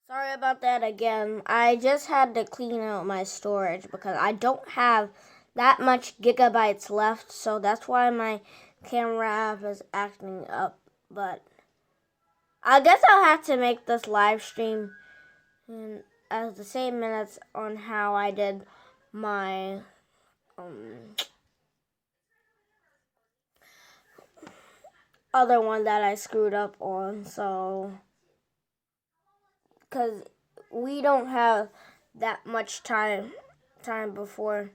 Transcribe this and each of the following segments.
Sorry about that again. I just had to clean out my storage because I don't have that much gigabytes left, so that's why my camera app is acting up. But I guess I'll have to make this live stream as the same minutes on how I did my other one that I screwed up on. So, because we don't have that much time before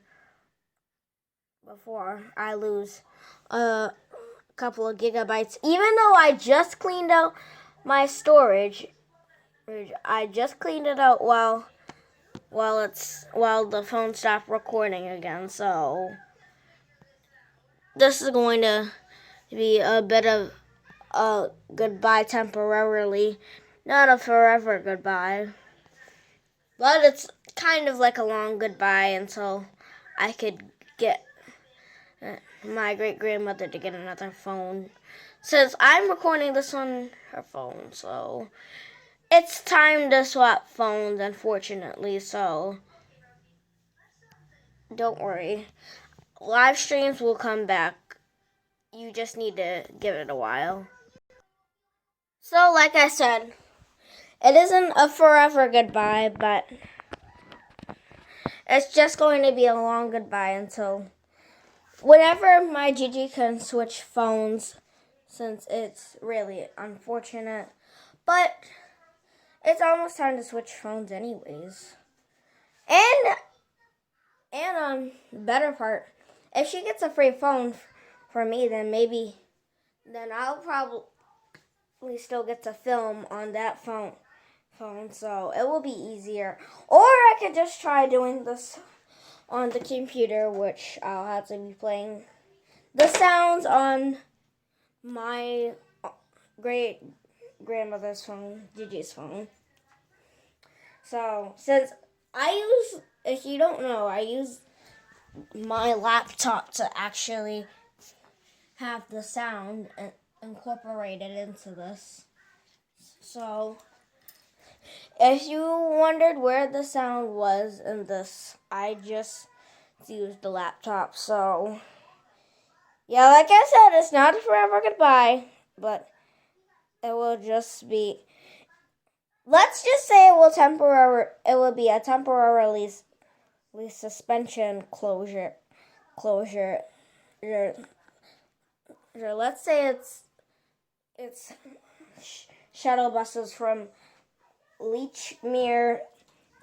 I lose a couple of gigabytes. Even though I just cleaned out my storage, I just cleaned it out while the phone stopped recording again. So this is going to be a bit of a goodbye temporarily, not a forever goodbye, but it's kind of like a long goodbye until I could get my great-grandmother to get another phone, since I'm recording this on her phone. So it's time to swap phones, unfortunately. So don't worry, live streams will come back. You just need to give it a while. So like I said, it isn't a forever goodbye, but it's just going to be a long goodbye until whenever my Gigi can switch phones, since it's really unfortunate. But it's almost time to switch phones anyways. And better part, if she gets a free phone for me, then I'll probably still get to film on that phone, so it will be easier. Or I could just try doing this on the computer, which I'll have to be playing the sounds on my great grandmother's phone, Gigi's phone. So since if you don't know, I use my laptop to actually have the sound incorporated into this. So if you wondered where the sound was in this, I just used the laptop. So yeah, like I said, it's not a forever goodbye, but it will just be, let's just say it will be a temporarily suspension closure. Let's say it's shuttle buses from Leechmere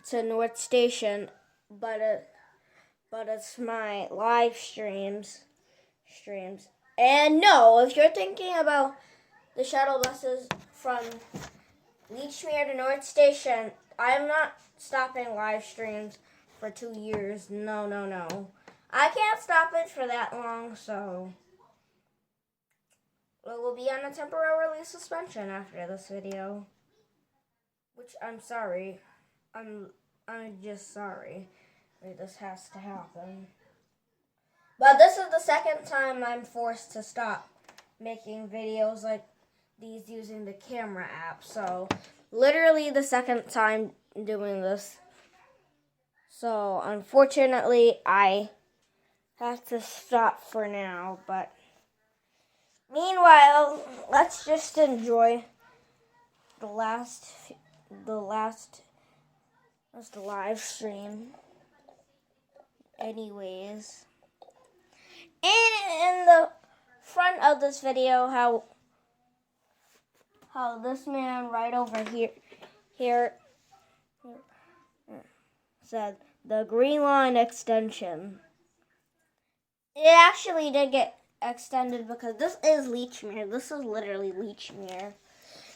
to North Station, but it's my live streams. And no, if you're thinking about the shuttle buses from Leechmere to North Station, I'm not stopping live streams for 2 years. No. I can't stop it for that long, so it will be on a temporary suspension after this video. Which I'm sorry. I'm just sorry that this has to happen. But this is the second time I'm forced to stop making videos like these using the camera app. So literally the second time doing this. So unfortunately I have to stop for now, but meanwhile, let's just enjoy the last live stream anyways. And in the front of this video, how this man right over here said the Green Line extension. It actually did get extended because this is Leechmere. This is literally Leechmere.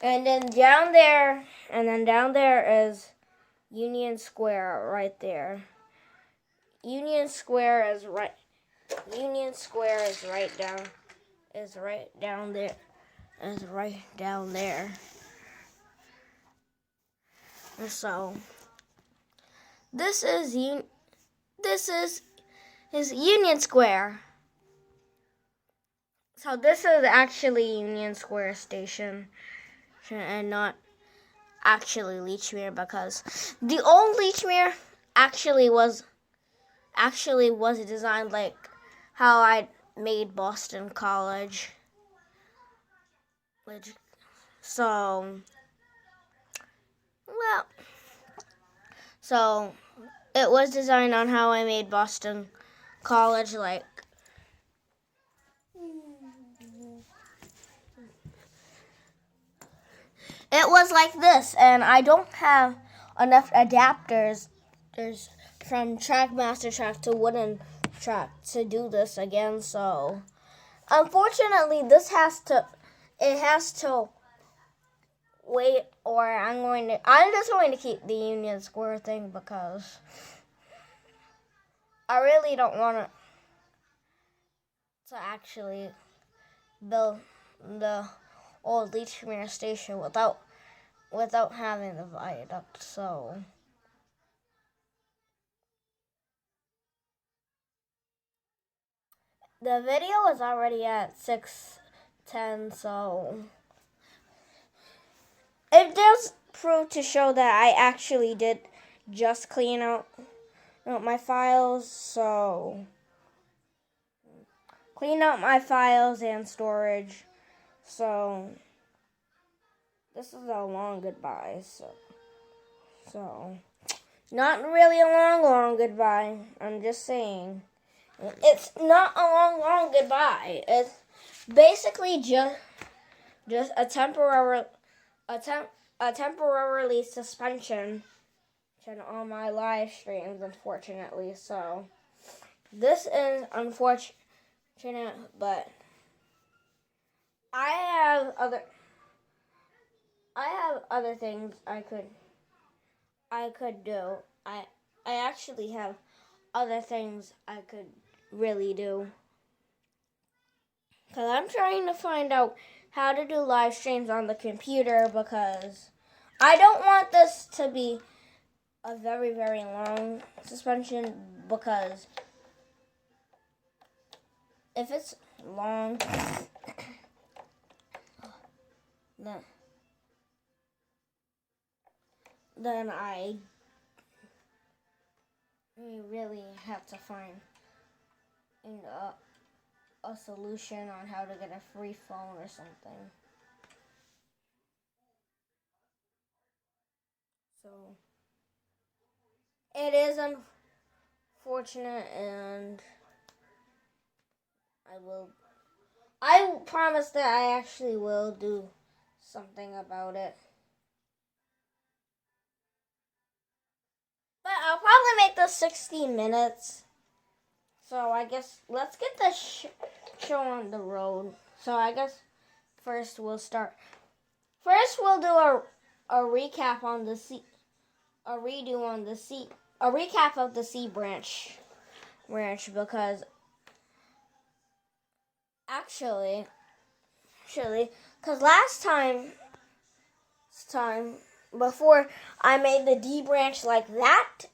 And then down there is Union Square right there. Union Square is right down there. So this is Union Square. So this is actually Union Square Station, and not. actually Lechmere, because the old Lechmere actually was designed like how I made Boston College. So, well, so it was designed on how I made Boston College, like it was like this, and I don't have enough adapters from Trackmaster Track to Wooden Track to do this again, so unfortunately it has to wait, or I'm just going to keep the Union Square thing because I really don't want to actually build the old Lechmere station without having the viaduct, so the video is already at 6:10, so it does prove to show that I actually did just clean out my files, so clean out my files and storage, so this is a long goodbye, so not really a long goodbye, I'm just saying. It's not a long goodbye. It's basically just a temporarily suspension on my live streams, unfortunately. So this is unfortunate, but I have other things I could do. I actually have other things I could really do, because I'm trying to find out how to do live streams on the computer, because I don't want this to be a very long suspension, because if it's long then I really have to find a solution on how to get a free phone or something. So it is unfortunate, and I promise that I actually will do something about it. But I'll probably make this 60 minutes. So I guess let's get the show on the road. So I guess first we'll do a recap on the C, a recap of the C branch, because actually, because last time before I made the D branch like that,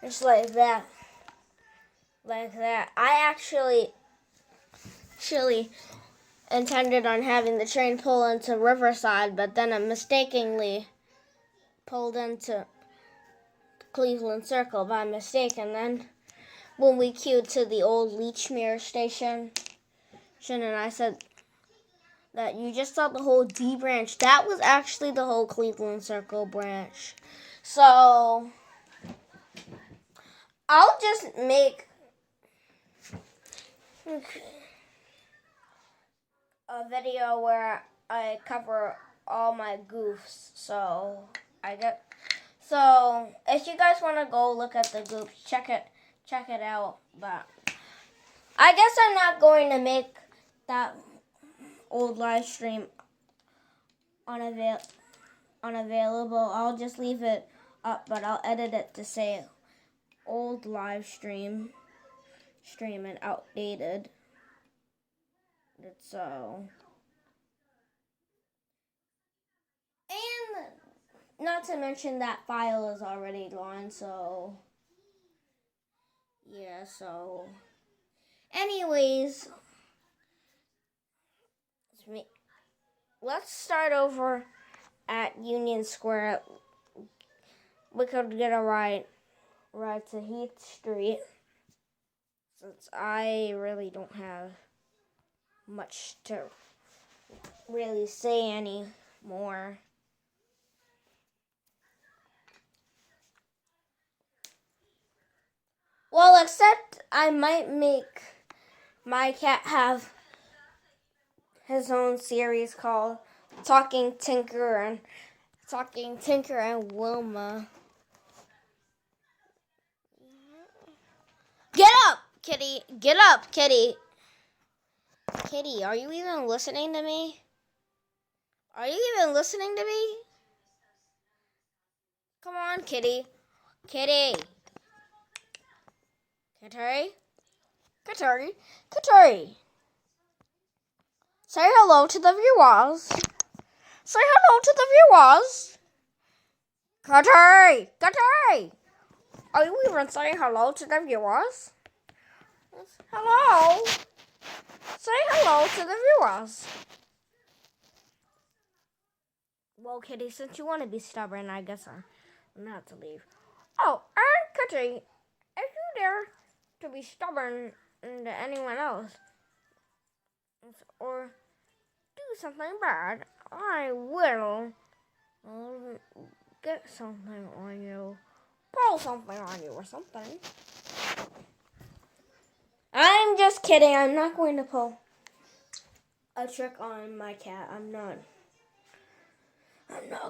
it's like that, I actually intended on having the train pull into Riverside, but then I mistakenly pulled into Cleveland Circle by mistake, and then when we queued to the old Lechmere station, and I said that you just saw the whole D branch. That was actually the whole Cleveland Circle branch. So I'll just make a video where I cover all my goofs. So if you guys want to go look at the goofs, check it out. But I guess I'm not going to make that old live stream unavailable. I'll just leave it up, but I'll edit it to say old live stream and outdated. So, and not to mention that file is already gone, so yeah, so anyways, let's start over at Union Square. We could get a ride to Heath Street, since I really don't have much to really say anymore. Well, except I might make my cat have his own series called Talking Tinker and Wilma. Get up, kitty! Get up, kitty! Kitty, are you even listening to me? Are you even listening to me? Come on, kitty. Kitty. Kitty. Kitty. Kitty. Say hello to the viewers. Say hello to the viewers. Kitty. Kitty. Are you even saying hello to the viewers? Hello. Say hello to the viewers. Well, Kitty, since you want to be stubborn, I guess I'm going to have to leave. Oh, and Kitty, if you dare to be stubborn to anyone else or do something bad, I will get something on you, pull something on you or something. I'm just kidding. I'm not going to pull a trick on my cat. I'm not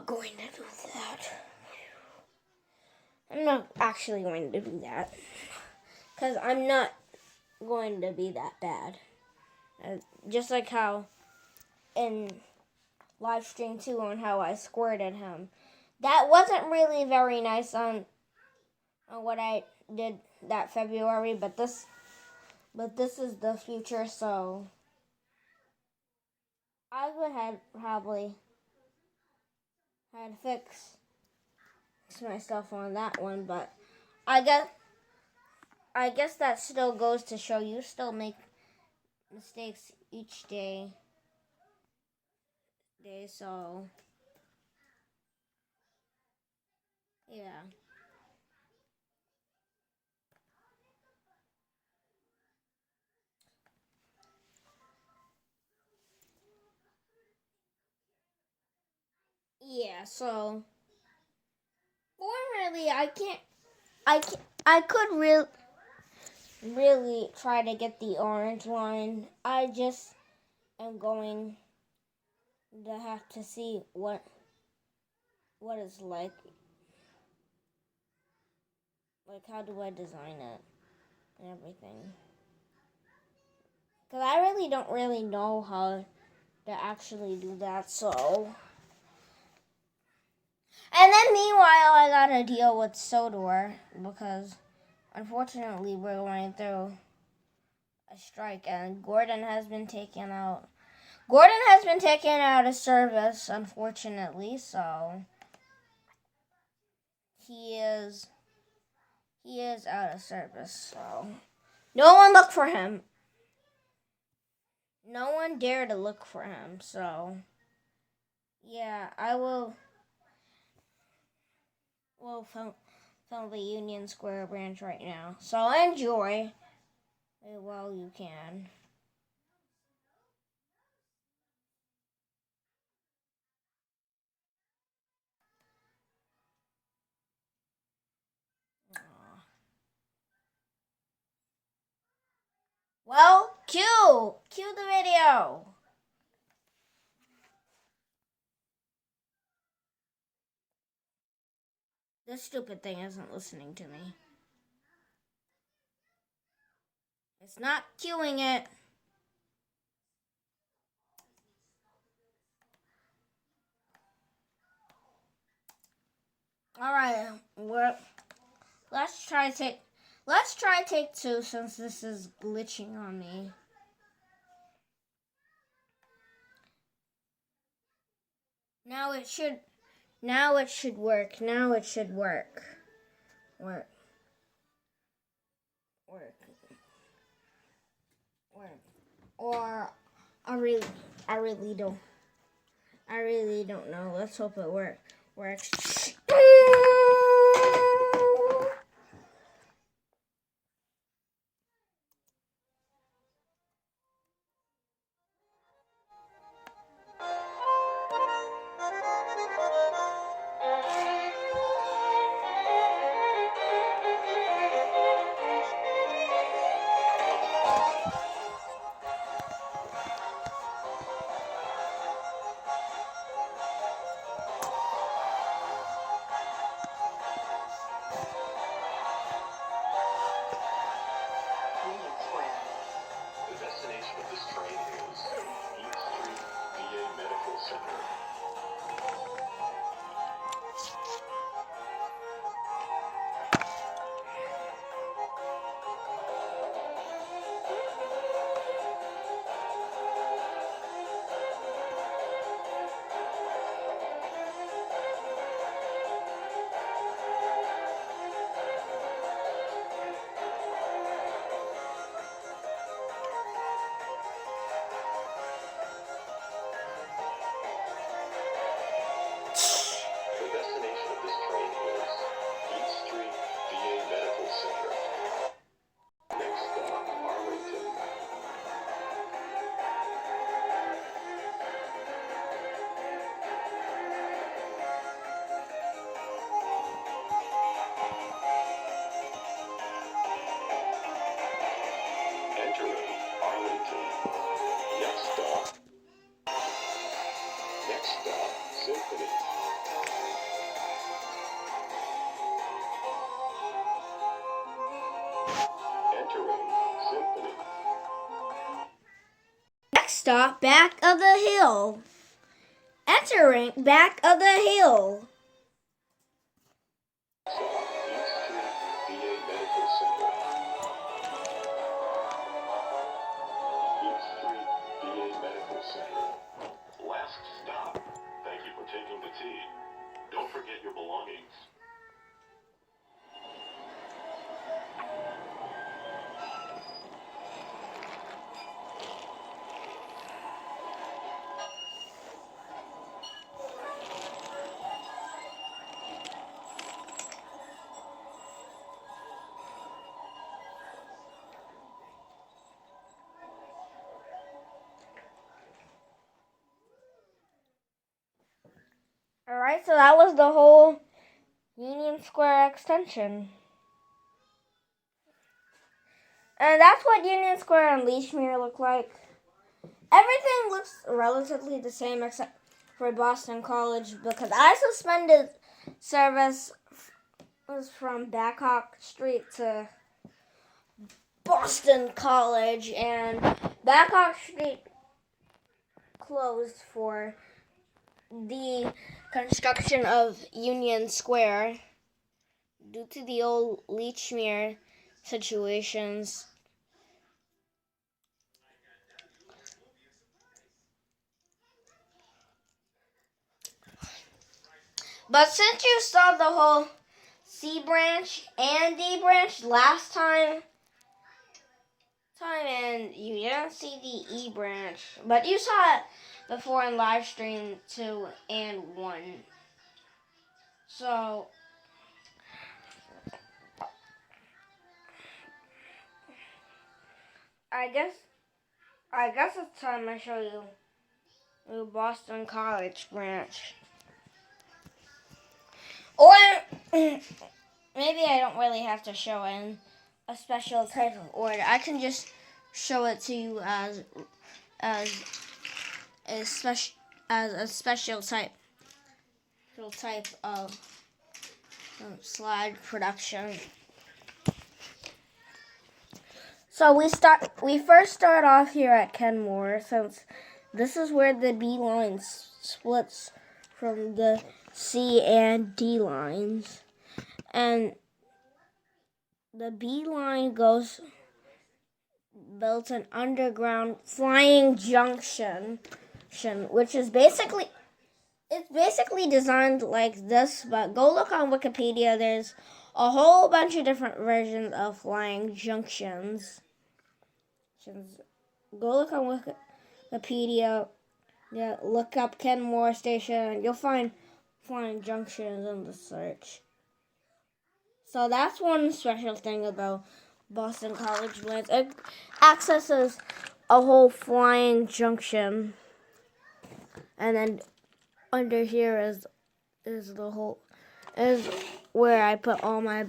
going to do that. I'm not actually going to do that, because I'm not going to be that bad. Just like how in Livestream 2 on how I squirted him. That wasn't really very nice on what I did that February, but this is the future, so I would have probably had fix myself on that one, but I guess that still goes to show you still make mistakes each day, so yeah. Yeah, so formerly I could really try to get the orange line. I just am going to have to see what it's like. Like, how do I design it and everything? Because I really don't really know how to actually do that, so. And then meanwhile, I gotta deal with Sodor, because unfortunately we're going through a strike, and Gordon has been taken out of service, unfortunately, so he is out of service, so no one look for him. No one dare to look for him, so yeah, I will film the Union Square branch right now. So enjoy it while you can. Well, cue the video. This stupid thing isn't listening to me. It's not cueing it. All right, let's try take 2 since this is glitching on me. Now it should work. Work. Or I really don't I really don't know. Let's hope it works. The destination of this train is East Street, VA Medical Center. The destination of this train is East Street, VA Medical Center. Next stop, Arlington. Entering Arlington. Next stop, Symphony. Entering Symphony. Next stop, back of the hill. Entering back of the hill. Stop, East Street, VA Medical Center. East Street, VA Medical Center. Last stop. Thank you for taking the T. Don't forget your belongings. Alright, so that was the whole Union Square extension. And that's what Union Square and Leachmere look like. Everything looks relatively the same except for Boston College because I suspended service from Babcock Street to Boston College, and Babcock Street closed for the construction of Union Square due to the old Leachmere situations. But since you saw the whole C branch and D branch last time and you didn't see the E branch, but you saw it before in live stream 2 and 1. So I guess it's time I show you the Boston College branch. Or maybe I don't really have to show it in a special type of order. I can just show it to you as a special type of slide production. So we first start off here at Kenmore, since this is where the B line splits from the C and D lines. And the B line built an underground flying junction, which is basically designed like this, but go look on Wikipedia. There's a whole bunch of different versions of flying junctions. Go look on Wikipedia. Yeah, look up Kenmore Station. You'll find flying junctions in the search. So that's one special thing about Boston College Lands. It accesses a whole flying junction, and then under here is where I put all my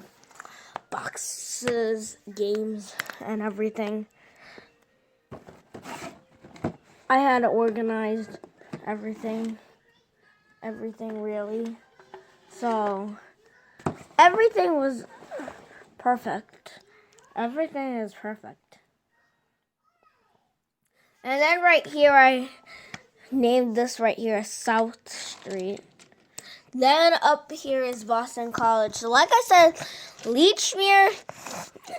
boxes, games, and everything. I had organized everything really. So everything was perfect. Everything is perfect. And then right here, I named this right here South Street. Then up here is Boston College. So like I said, Leechmere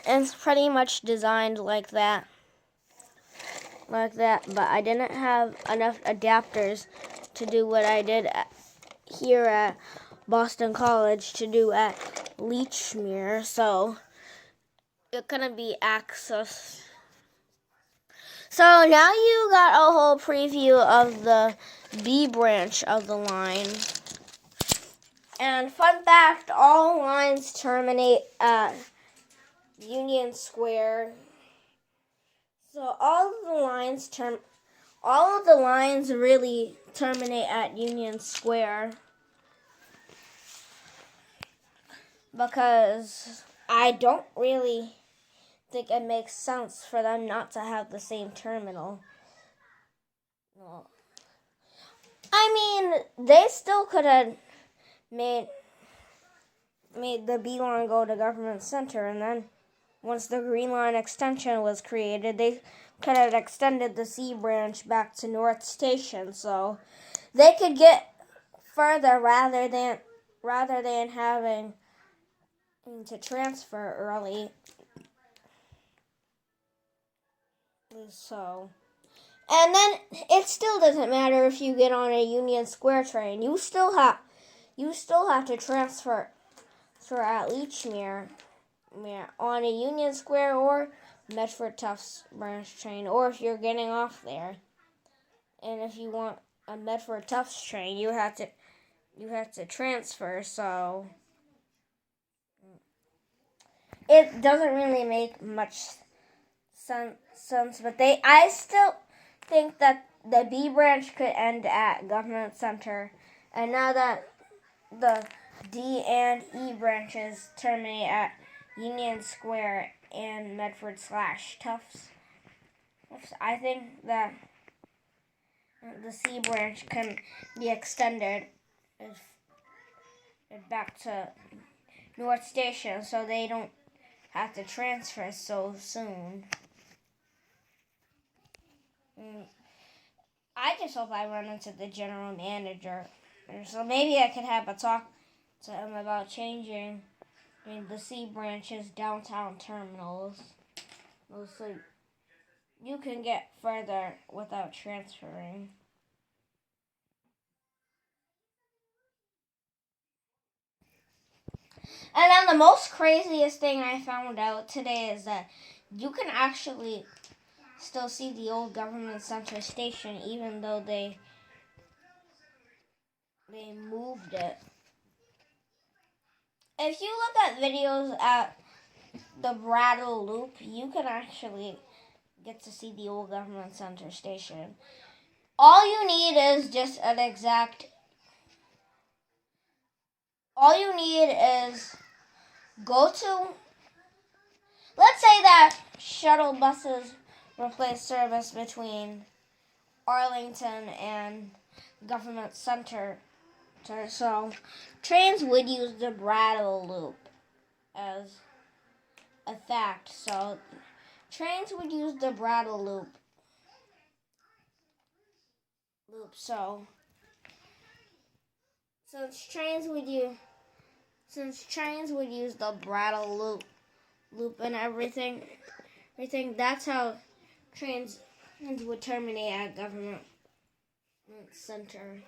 is pretty much designed like that. But I didn't have enough adapters to do what I did here at Boston College to do at Leechmere. So it couldn't be accessed. So now you got a whole preview of the B branch of the line. And fun fact, all lines terminate at Union Square. So all of the lines really terminate at Union Square. Because I don't really think it makes sense for them not to have the same terminal. No. I mean, they still could have made the B line go to Government Center, and then once the Green Line extension was created, they could have extended the C branch back to North Station, so they could get further rather than having to transfer early. So, and then it still doesn't matter if you get on a Union Square train. You still have to transfer at Leechmere on a Union Square or Medford Tufts branch train, or if you're getting off there. And if you want a Medford Tufts train, you have to transfer. So it doesn't really make much sense, but I still think that the B branch could end at Government Center, and now that the D and E branches terminate at Union Square and Medford/Tufts, I think that the C branch can be extended back to North Station, so they don't have to transfer so soon. I just hope I run into the general manager, so maybe I could have a talk to him about changing the C branch's downtown terminals, so you can get further without transferring. And then the most craziest thing I found out today is that you can actually still see the old Government Center station, even though they moved it. If you look at videos at the Brattle Loop, you can actually get to see the old Government Center station. All you need is just an exact. All you need is go to. Let's say that shuttle buses replace service between Arlington and Government Center. So trains would use the Brattle Loop as a fact. So trains would use the Brattle Loop. So since trains would use the Brattle Loop and everything, that's how trains would terminate at Government Center.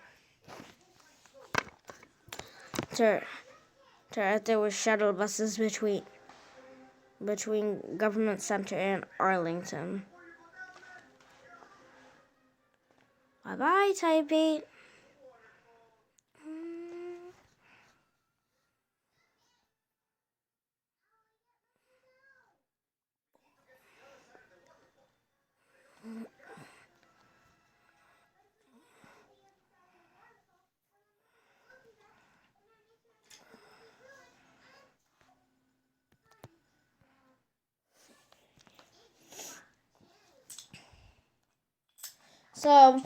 There were shuttle buses between Government Center and Arlington. Wow, Bye-bye, Type 8. So,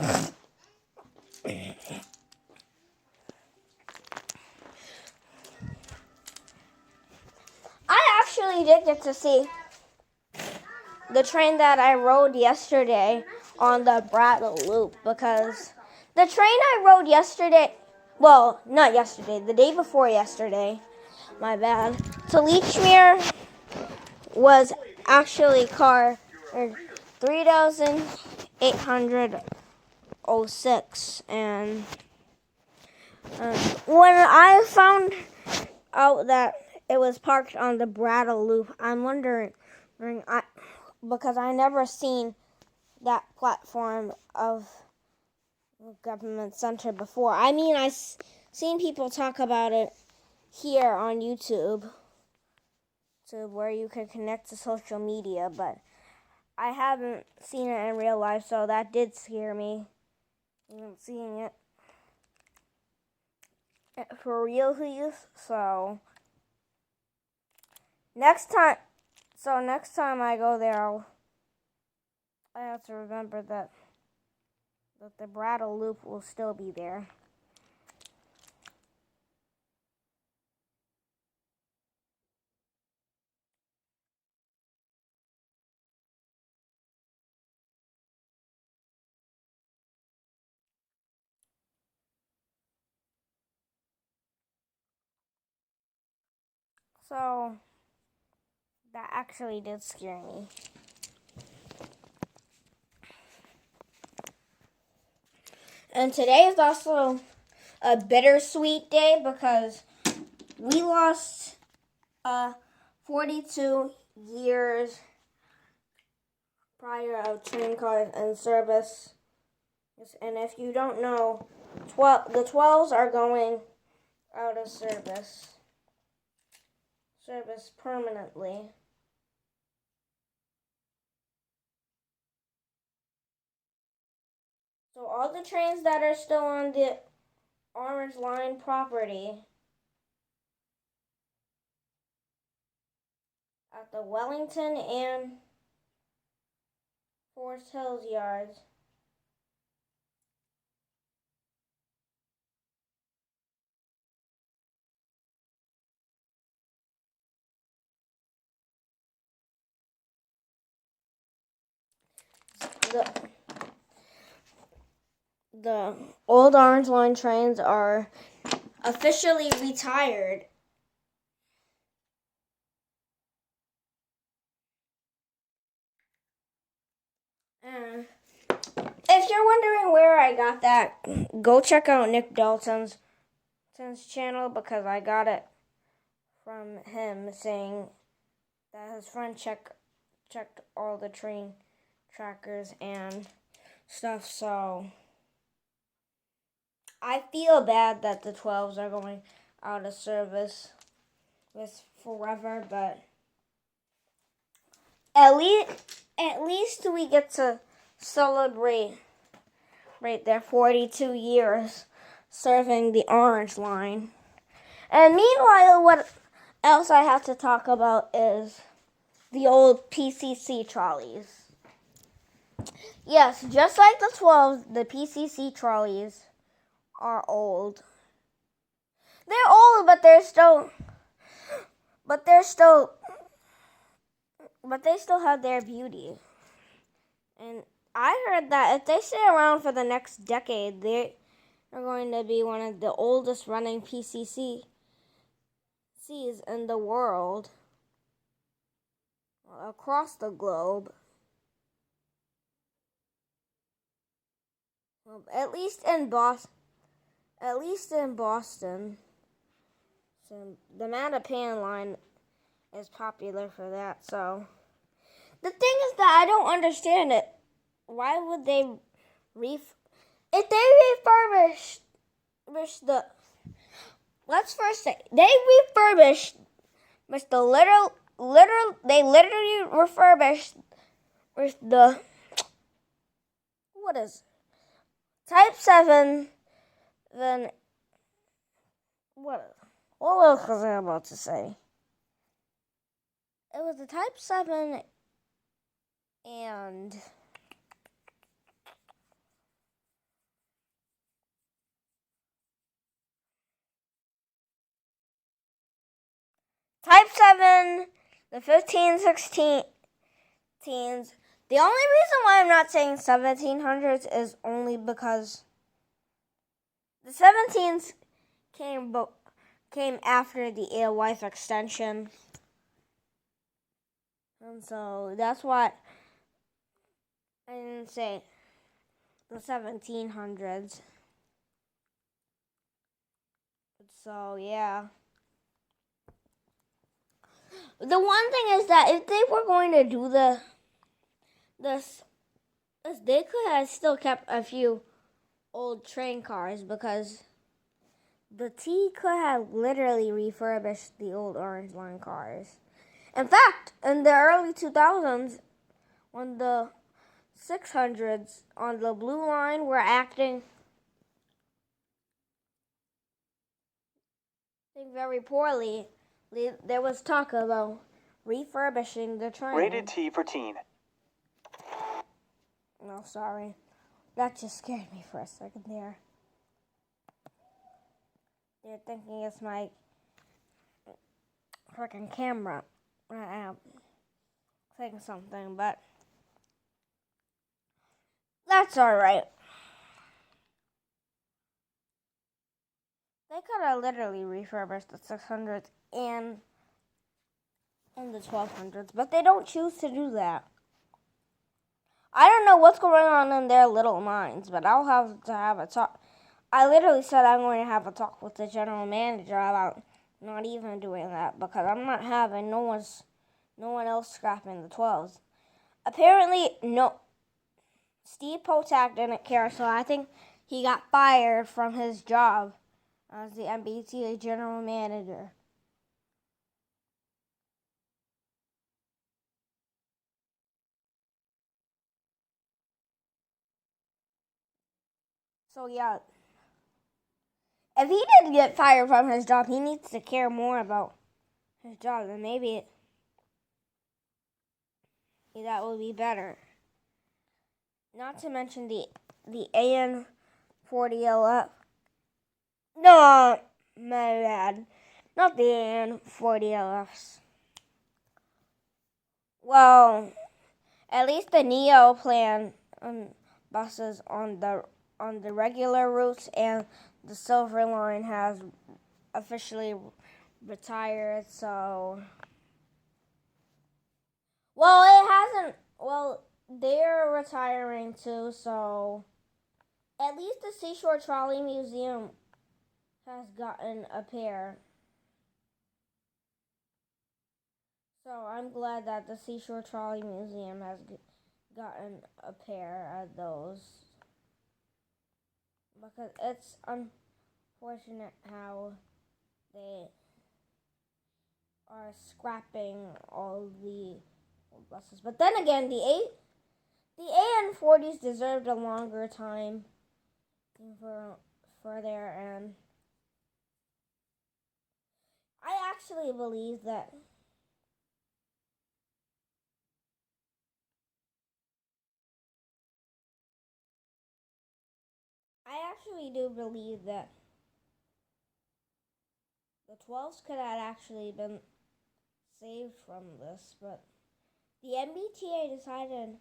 I actually did get to see the train that I rode yesterday on the Brattle Loop, because the train I rode yesterday, well, not yesterday, the day before yesterday, my bad, to Leechmere was actually car 3,806, and when I found out that it was parked on the Brattle Loop, I'm wondering, because I never seen that platform of government center before. I mean, I've seen people talk about it here on YouTube, to where you can connect to social media, but I haven't seen it in real life, so that did scare me, even seeing it for real. So next time I go there, I have to remember that the Brattle Loop will still be there. So that actually did scare me. And today is also a bittersweet day, because we lost 42 years prior of train cars in service. And if you don't know, the 12s are going out of service permanently. So all the trains that are still on the Orange Line property at the Wellington and Forest Hills yards the old Orange Line trains are officially retired. If you're wondering where I got that, go check out Nick Dalton's channel, because I got it from him, saying that his friend checked all the train trackers and stuff. So I feel bad that the 12s are going out of service with forever, but at least we get to celebrate their 42 years serving the Orange Line. And meanwhile, what else I have to talk about is the old PCC trolleys. Yes, just like the 12s, the PCC trolleys are old. They're old, but they still have their beauty. And I heard that if they stay around for the next decade, they are going to be one of the oldest running PCCs in the world, across the globe. Well, at least in Boston. So the Mattapan line is popular for that. So the thing is that I don't understand it. Why would they if they refurbished the, let's first say they refurbished the they literally refurbished with the, what is Type 7, then what else was I about to say? It was the Type 7 and Type 7, the 15, 16 teens. The only reason why I'm not saying 1700s is only because the 17s came after the Alewife extension. And so that's why I didn't say the 1700s. So yeah. The one thing is that if they were going to do this, they could have still kept a few old train cars, because the T could have literally refurbished the old Orange Line cars. In fact, in the early 2000s, when the 600s on the Blue Line were acting very poorly, there was talk about refurbishing the train. Rated T for teen. No, sorry. That just scared me for a second there. They're thinking it's my freaking camera. I'm saying something, but that's alright. They could have literally refurbished the 600s and the 1200s, but they don't choose to do that. I don't know what's going on in their little minds, but I'll have to have a talk. I literally said I'm going to have a talk with the general manager about not even doing that, because I'm not having no one else scrapping the 12s. Apparently, no. Steve Potak didn't care, so I think he got fired from his job as the MBTA general manager. So yeah, if he did get fired from his job, he needs to care more about his job, and maybe that would be better. Not to mention the AN40LF. No, my bad. Not the AN40LFs. Well, at least the Neo plan buses on the regular routes and the Silver Line has officially retired. So, well, it hasn't. Well, they're retiring too. So, at least the Seashore Trolley Museum has gotten a pair. So I'm glad that the Seashore Trolley Museum has gotten a pair of those, because it's unfortunate how they are scrapping all the old buses. But then again, the AN40s deserved a longer time for their end. I actually believe that do believe that the 12s could have actually been saved from this, but the MBTA decided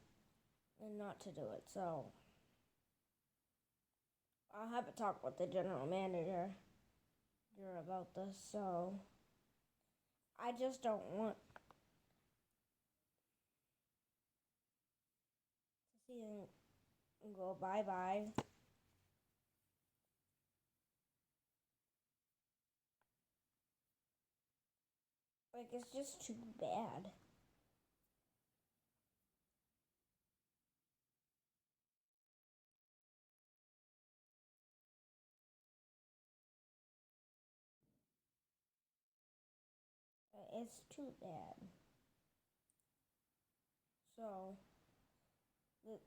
not to do it, so I'll have a talk with the general manager about this. So I just don't want to see him go bye-bye. Like, it's just too bad. It's too bad. So,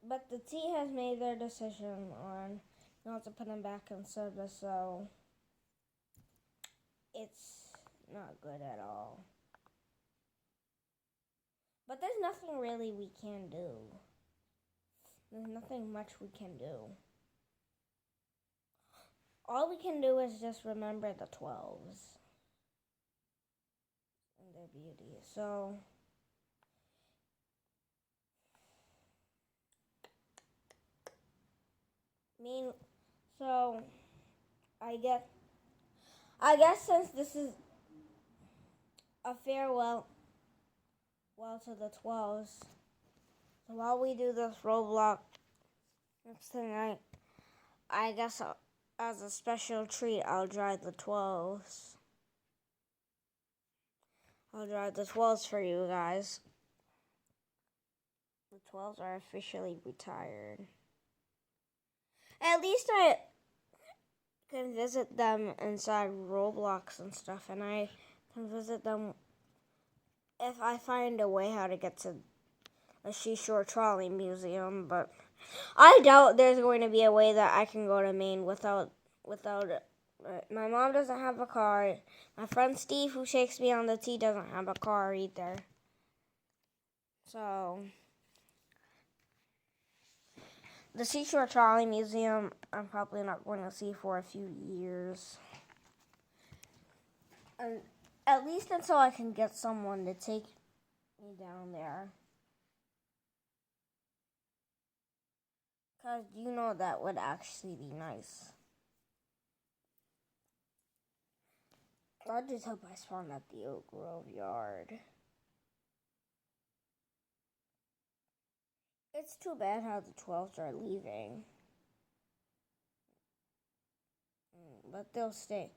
but the T has made their decision on not to put him back in service, so it's not good at all. But there's nothing really we can do. There's nothing much we can do. All we can do is just remember the 12s and their beauty. So, I guess since this is a farewell to the 12s, so while we do this Roblox next tonight, I guess as a special treat, I'll drive the 12s. I'll drive the 12s for you guys. The 12s are officially retired. At least I can visit them inside Roblox and stuff, and I can visit them if I find a way how to get to a Seashore Trolley Museum, but I doubt there's going to be a way that I can go to Maine without it. My mom doesn't have a car. My friend Steve, who shakes me on the T, doesn't have a car either. So, the Seashore Trolley Museum, I'm probably not going to see for a few years. And at least until I can get someone to take me down there. Because you know that would actually be nice. I just hope I spawn at the Oak Grove Yard. It's too bad how the 12s are leaving. But they'll stay.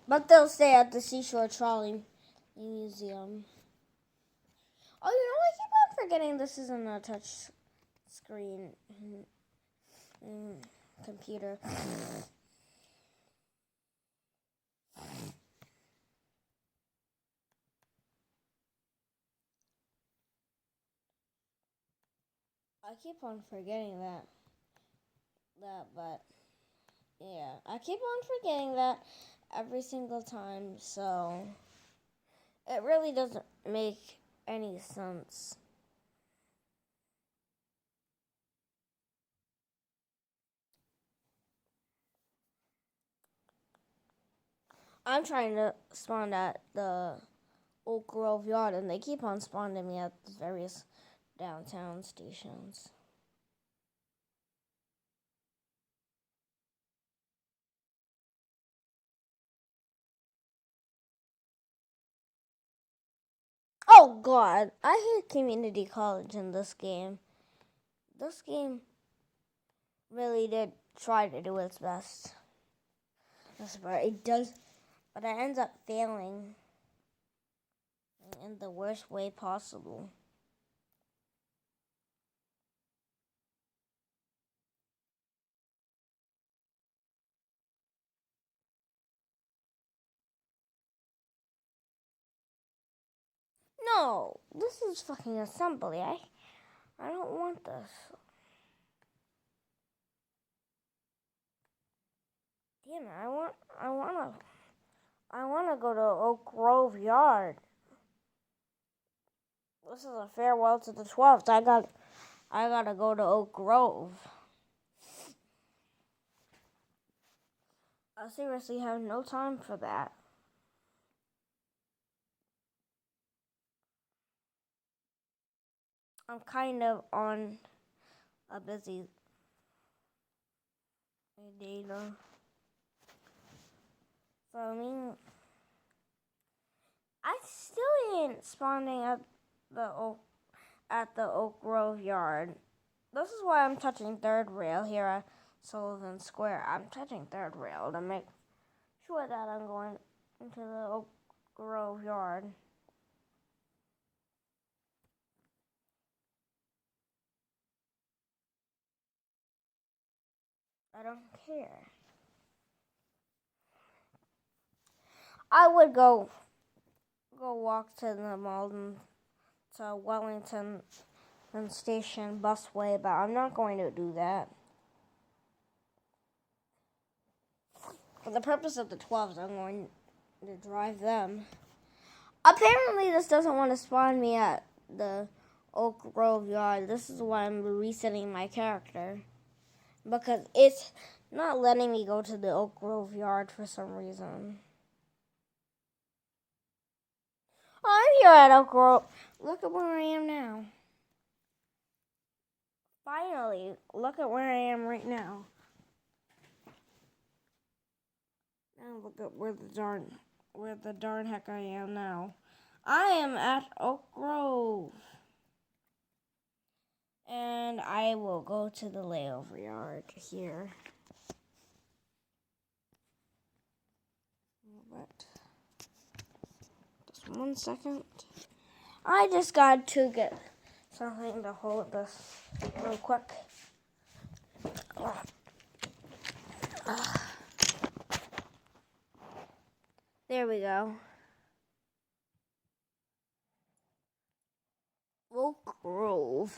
But they'll stay at the Seashore Trolley Museum. Oh, you know, I keep on forgetting this isn't a touch screen computer. I keep on forgetting that, but yeah, I keep on forgetting that every single time, so it really doesn't make any sense. I'm trying to spawn at the Oak Grove Yard, and they keep on spawning me at the various downtown stations. Oh God, I hate community college in this game. This game really did try to do its best. But it does, but it ends up failing in the worst way possible. No, this is fucking assembly. I don't want this. Damn it! I wanna go to Oak Grove Yard. This is a farewell to the 12th. I gotta go to Oak Grove. I seriously have no time for that. I'm kind of on a busy day though. So I still ain't spawning at the Oak Grove Yard. This is why I'm touching third rail here at Sullivan Square. I'm touching third rail to make sure that I'm going into the Oak Grove Yard. I don't care. I would go go walk to the Malden to Wellington Station busway, but I'm not going to do that. For the purpose of the 12s, I'm going to drive them. Apparently, this doesn't want to spawn me at the Oak Grove yard. This is why I'm resetting my character. Because it's not letting me go to the Oak Grove yard for some reason. Oh, I'm here at Oak Grove. Look at where I am now. Finally, look at where I am right now. Now look at where the darn heck I am now. I am at Oak Grove. And I will go to the layover yard here. What? Just 1 second. I just got to get something to hold this real quick. There we go. Oak Grove.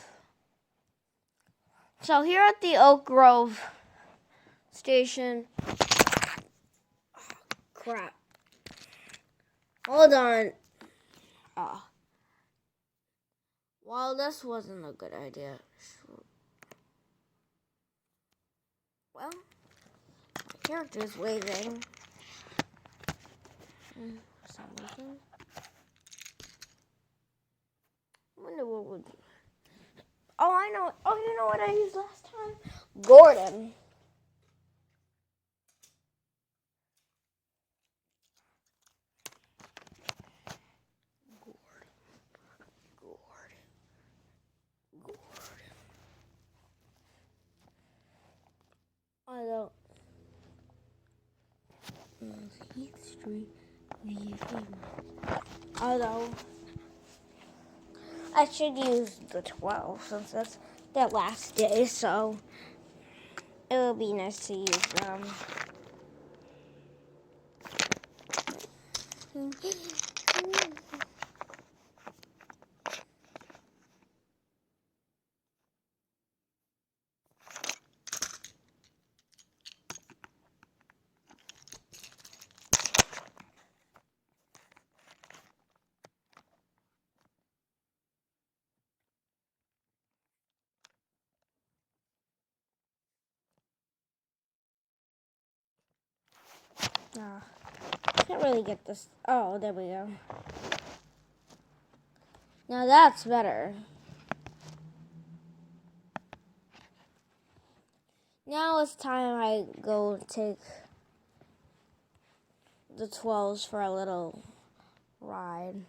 So here at the Oak Grove station. Crap. Hold on. Well, this wasn't a good idea. Well, my character's waving. For some reason. I wonder what would. Oh, I know. Oh, you know what I used last time? Gordon. I don't. Heath Street. Although I should use the 12 since that's their last day, so it would be nice to use them. Can't really get this. Oh, there we go. Now that's better. Now it's time I go take the 12s for a little ride.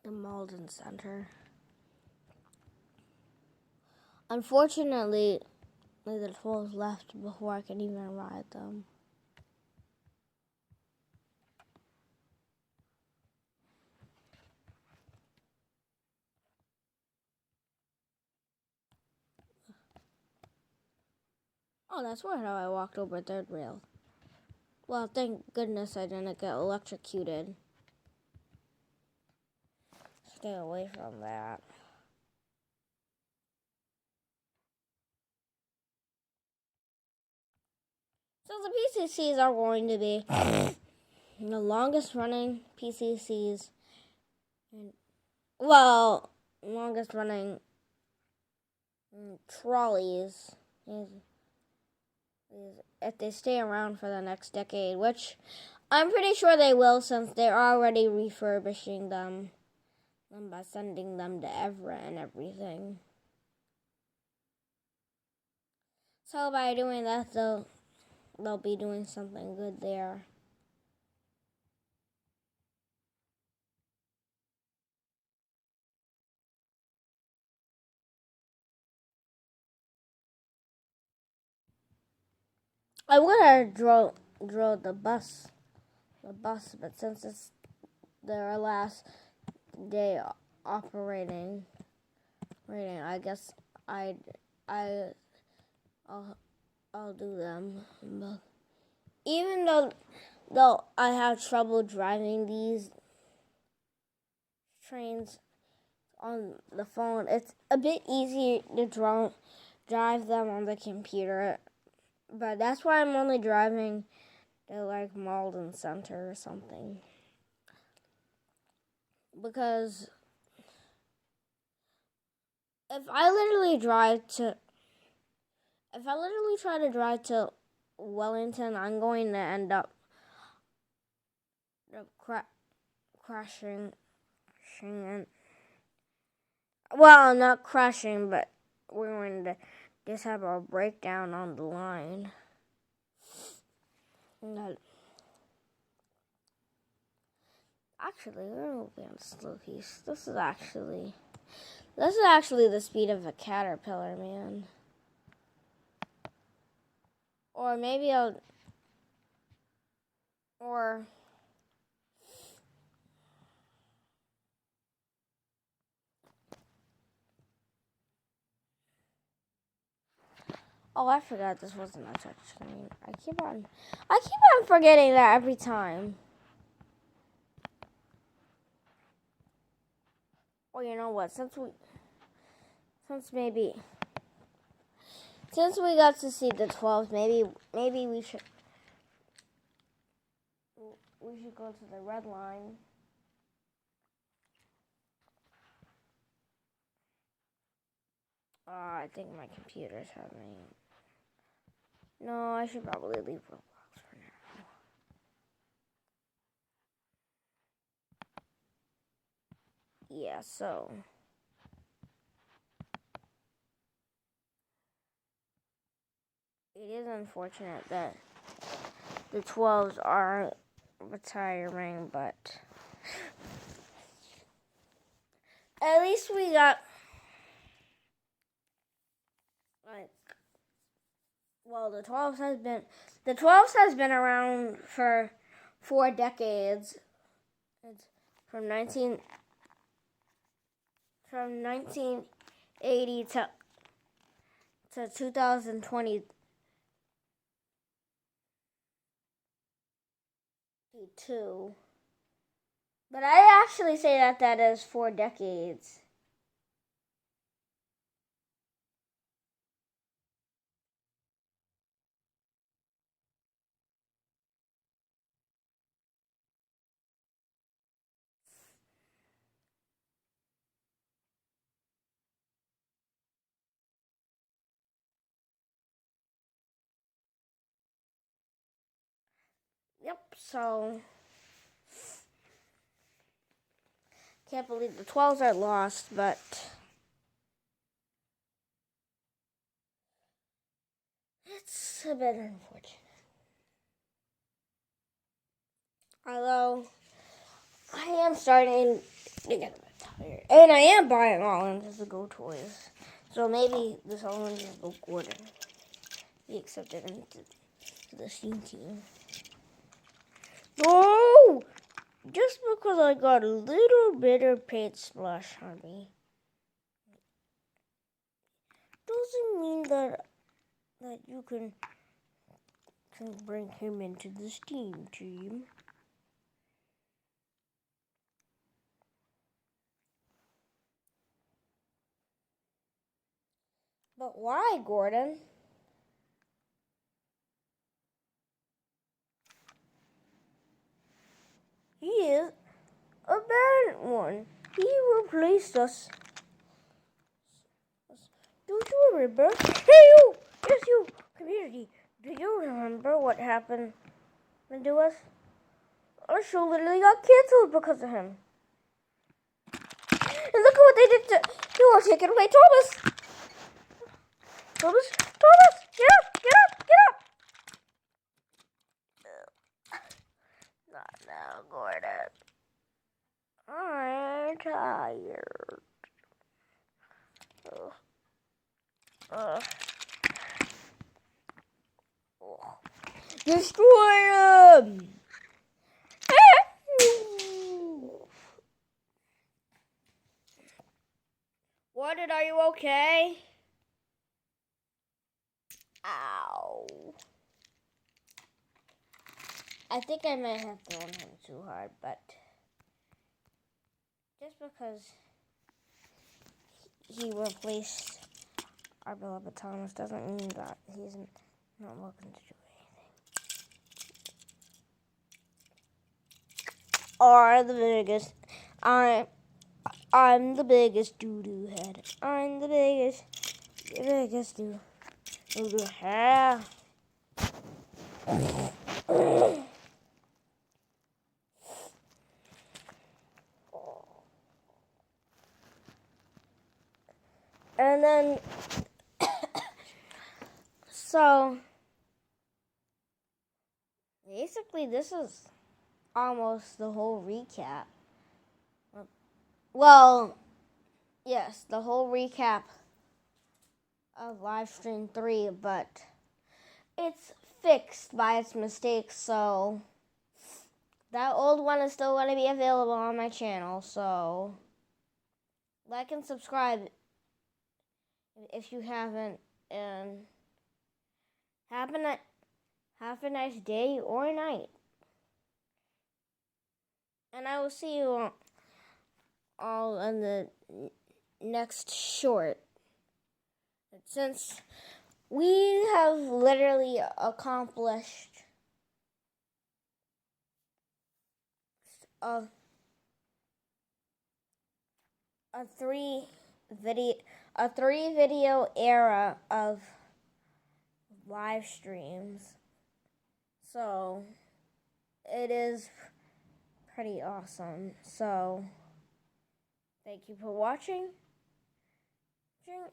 The Malden Center. Unfortunately, the 12s left before I could even ride them. Oh, that's weird how I walked over a third rail. Well, thank goodness I didn't get electrocuted. Stay away from that. So the PCCs are going to be the longest running PCCs. Well, longest running trolleys. If they stay around for the next decade, which I'm pretty sure they will since they're already refurbishing them by sending them to Everett and everything. So by doing that, they'll be doing something good there. I would have drove the bus, but since it's their last day operating, I guess I'll do them. But even though though I have trouble driving these trains on the phone, it's a bit easier to drive them on the computer. But that's why I'm only driving to like Malden Center or something. Because if I literally try to drive to Wellington, I'm going to end up crashing. And, well, not crashing, but we're going to just have a breakdown on the line. Actually, we're going to be on slow pace. This is actually the speed of a caterpillar, man. Or maybe oh, I forgot this wasn't a touch screen. I keep on forgetting that every time. Well, you know what? Since we got to see the 12s, maybe we should go to the red line. I think my computer's having. No, I should probably leave Roblox for now. Yeah, so. It is unfortunate that the 12s are retiring, but at least we got the 12s has been around for 4 decades. It's from 1980 to 2022. But I actually say that is 4 decades. Yep, so can't believe the 12s are lost, but it's a bit unfortunate. Although I am starting to get a bit tired. And I am buying all invisible toys. So maybe this all invisible Gordon be accepted into the Steam team. No! Just because I got a little bit of paint splash on me doesn't mean that you can bring him into the Steam team. But why, Gordon? He is a bad one. He replaced us. Don't you remember? Hey, you! Yes, you! Community, do you remember what happened to us? Our show literally got canceled because of him. And look at what they did to... You are taking away Thomas! Thomas! Get up! Not now, Gordon. I'm tired. Destroy him! Gordon, are you okay? Ow. I think I might have thrown him too hard, but just because he replaced our beloved Thomas doesn't mean that he's not looking to do anything. Are the biggest. I'm the biggest doo-doo head. I'm the biggest doo-doo head. And then, so, basically this is almost the whole recap. Well, yes, the whole recap of Livestream 3, but it's fixed by its mistakes, so that old one is still going to be available on my channel, so like and subscribe if you haven't, and have a nice day or night. And I will see you all in the next short. Since we have literally accomplished a 3 video era of live streams. So it is pretty awesome. So thank you for watching.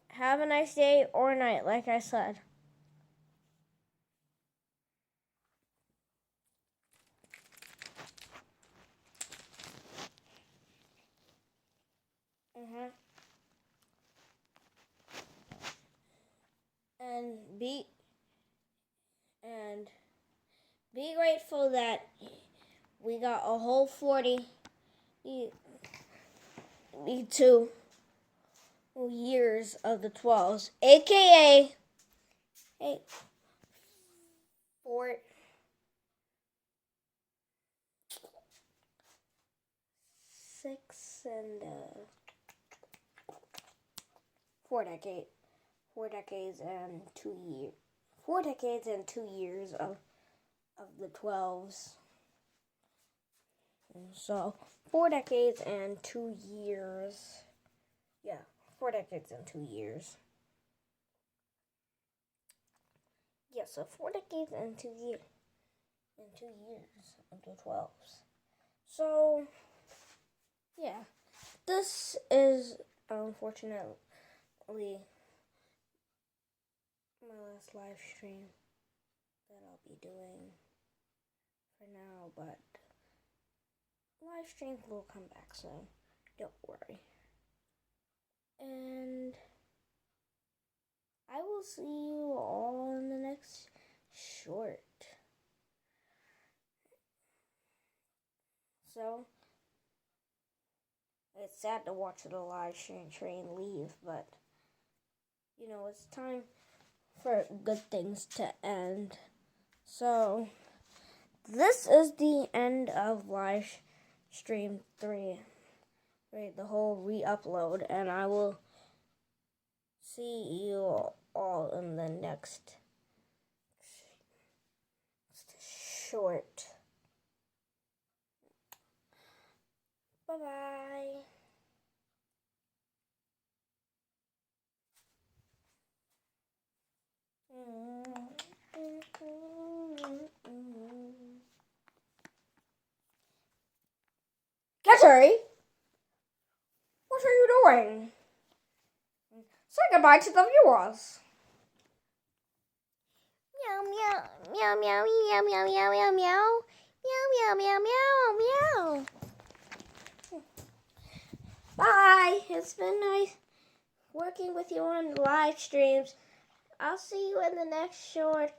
Have a nice day or night, like I said. And be grateful that we got a whole 42 years of the 12s, aka 4 decades and 2 years. 4 decades and 2 years of the 12s. So 4 decades and 2 years. Yeah, 4 decades and 2 years. Yeah, so 4 decades and 2 years. And 2 years of the 12s. So yeah, this is unfortunately my last live stream that I'll be doing for now, but live streams will come back soon, don't worry. And I will see you all in the next short. So it's sad to watch the live stream train leave, but you know, it's time for good things to end. So this is the end of live stream 3, the whole re-upload, and I will see you all in the next short. Bye-bye. Kateri, what are you doing? Say goodbye to the viewers. Meow meow meow meow meow meow meow meow meow meow meow meow meow. Bye. It's been nice working with you on live streams. I'll see you in the next short.